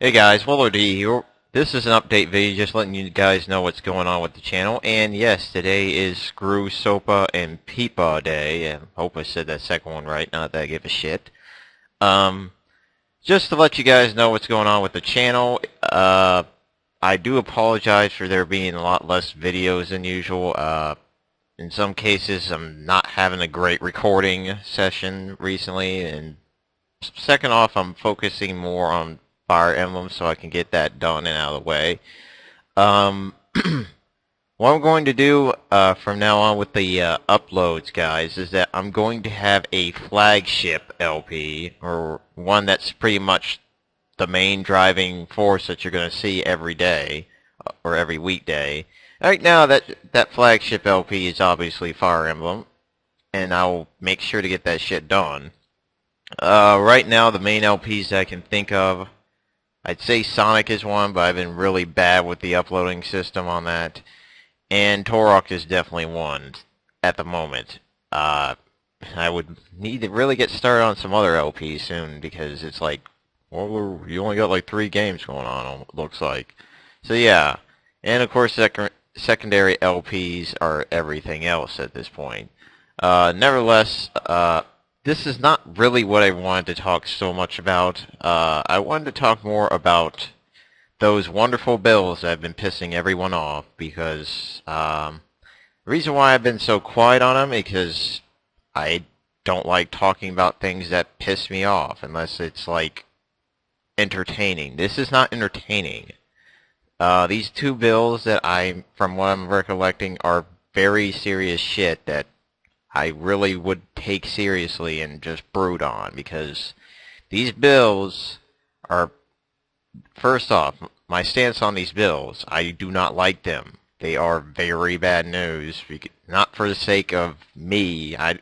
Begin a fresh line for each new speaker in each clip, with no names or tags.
Hey guys, Waddler-D here. This is an update video just letting you guys know what's going on with the channel. And yes, today is Screw SOPA and PIPA Day. I hope I said that second one right, not that I give a shit. Just to let you guys know what's going on with the channel, I do apologize for there being a lot less videos than usual. In some cases, I'm not having a great recording session recently, and second off, I'm focusing more on Fire Emblem so I can get that done and out of the way. What I'm going to do from now on with the uploads, guys, is that I'm going to have a flagship LP, or one that's pretty much the main driving force that you're going to see every day, or every weekday. Right now, that flagship LP is obviously Fire Emblem, and I'll make sure to get that shit done. Right now, the main LPs that I can think of, I'd say Sonic is one, but I've been really bad with the uploading system on that. And Turok is definitely one at the moment. I would need to really get started on some other LPs soon, because it's like, well, you only got like 3 games going on, it looks like. So yeah, and of course secondary LPs are everything else at this point. Nevertheless, this is not really what I wanted to talk so much about. I wanted to talk more about those wonderful bills that have been pissing everyone off, because the reason why I've been so quiet on them is because I don't like talking about things that piss me off unless it's like entertaining. This is not entertaining. These 2 bills that from what I'm recollecting, are very serious shit that I really would take seriously and just brood on, because these bills are, first off, my stance on these bills, I do not like them. They are very bad news, not for the sake of me. I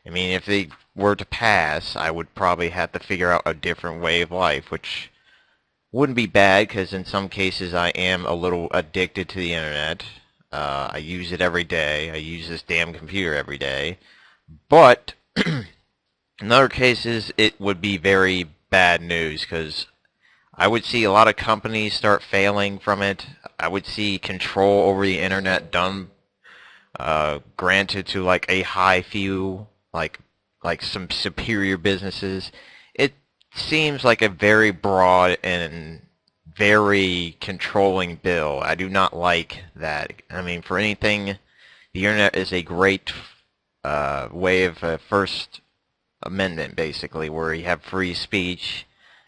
mean, if they were to pass, I would probably have to figure out a different way of life, which wouldn't be bad, because in some cases I am a little addicted to the internet. I use it every day. I use this damn computer every day. But in other cases, it would be very bad news, because I would see a lot of companies start failing from it. I would see control over the internet done, granted to like a high few, like some superior businesses. It seems like a very broad and very controlling bill. I do not like that. I mean, for anything, the internet is a great way of First Amendment, basically, where you have free speech,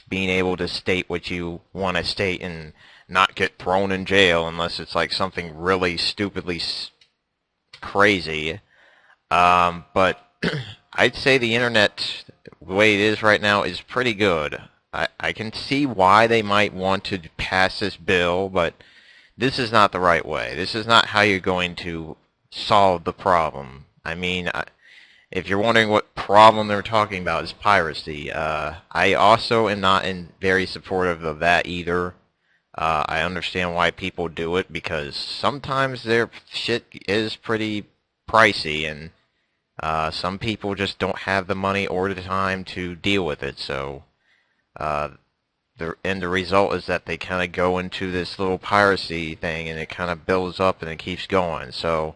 being able to state what you want to state and not get thrown in jail unless it's like something really stupidly crazy. But I'd say the internet, the way it is right now, is pretty good. I can see why they might want to pass this bill, but this is not the right way. This is not how you're going to solve the problem. I mean, if you're wondering what problem they're talking about, is piracy. I also am not very supportive of that either. I understand why people do it, because sometimes their shit is pretty pricey, and some people just don't have the money or the time to deal with it. So the result is that they kind of go into this little piracy thing, and it kind of builds up and it keeps going. So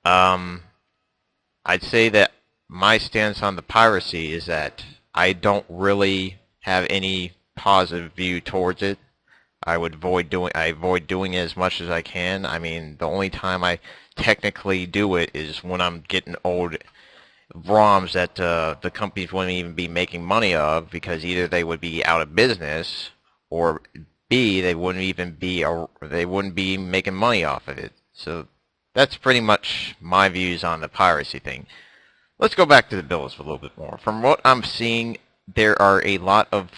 I'd say that my stance on the piracy is that I don't really have any positive view towards it. I avoid doing it as much as I can. I mean, the only time I technically do it is when I'm getting old ROMs that the companies wouldn't even be making money of, because either they would be out of business, or B, they wouldn't be making money off of it. So that's pretty much my views on the piracy thing. Let's go back to the bills a little bit more. From what I'm seeing, there are a lot of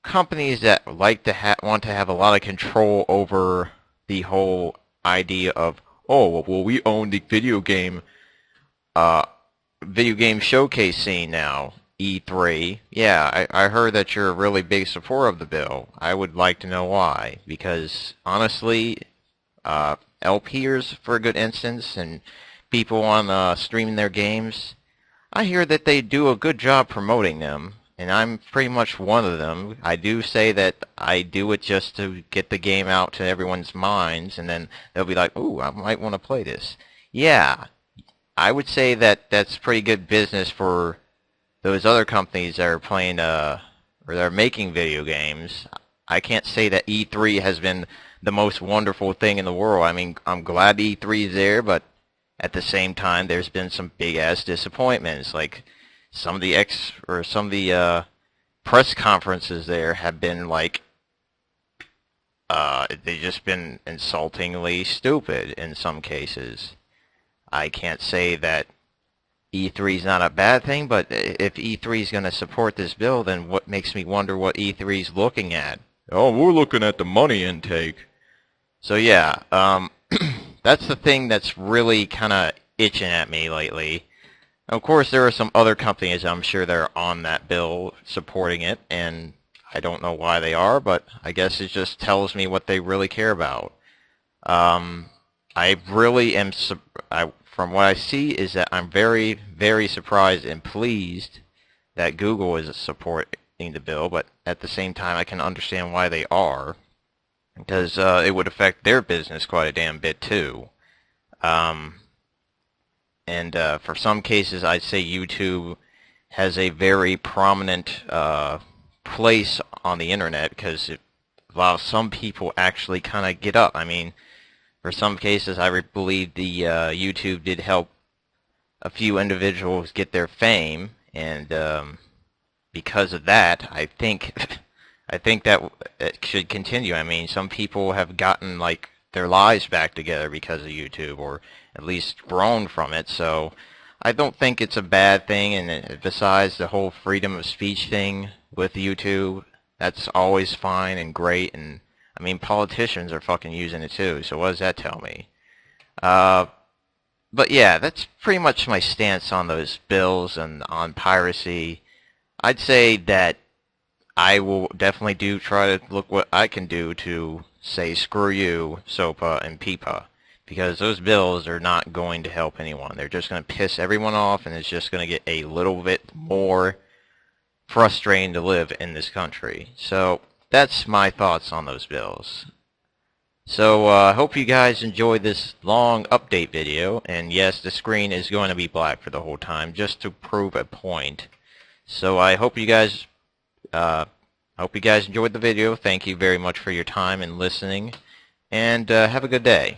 companies that like to want to have a lot of control over the whole idea of, oh, well, we own the video game showcase scene now, E3. Yeah, I heard that you're a really big supporter of the bill. I would like to know why, because honestly, LPers, for a good instance, and people on streaming their games, I hear that they do a good job promoting them, and I'm pretty much one of them. I do say that I do it just to get the game out to everyone's minds, and then they'll be like, "Ooh, I might want to play this." Yeah, I would say that that's pretty good business for those other companies that are playing, or they're making video games. I can't say that E3 has been the most wonderful thing in the world. I mean, I'm glad E3 is there, but at the same time, there's been some big-ass disappointments. Like, some of the press conferences there have been like, they've just been insultingly stupid in some cases. I can't say that E3 is not a bad thing, but if E3 is going to support this bill, then what makes me wonder what E3 is looking at? Oh, we're looking at the money intake. So yeah, that's the thing that's really kind of itching at me lately. Of course, there are some other companies I'm sure that are on that bill supporting it, and I don't know why they are, but I guess it just tells me what they really care about. I really am, from what I see, is that I'm very, very surprised and pleased that Google is supporting the bill, but at the same time, I can understand why they are, because it would affect their business quite a damn bit too. And for some cases, I'd say YouTube has a very prominent place on the internet because it allows some people actually kind of get up. I mean, for some cases, I believe the YouTube did help a few individuals get their fame, and because of that, I think that it should continue. I mean, some people have gotten like their lives back together because of YouTube, or at least grown from it. So I don't think it's a bad thing. And besides, the whole freedom of speech thing with YouTube, that's always fine and great. And I mean, politicians are fucking using it too. So what does that tell me? But yeah, that's pretty much my stance on those bills and on piracy. I'd say that I will definitely try to look what I can do to say screw you, SOPA and PIPA, because those bills are not going to help anyone. They're just going to piss everyone off, and it's just going to get a little bit more frustrating to live in this country. So that's my thoughts on those bills. So I hope you guys enjoyed this long update video, and yes, the screen is going to be black for the whole time just to prove a point. So I hope you guys enjoyed the video. Thank you very much for your time and listening, and have a good day.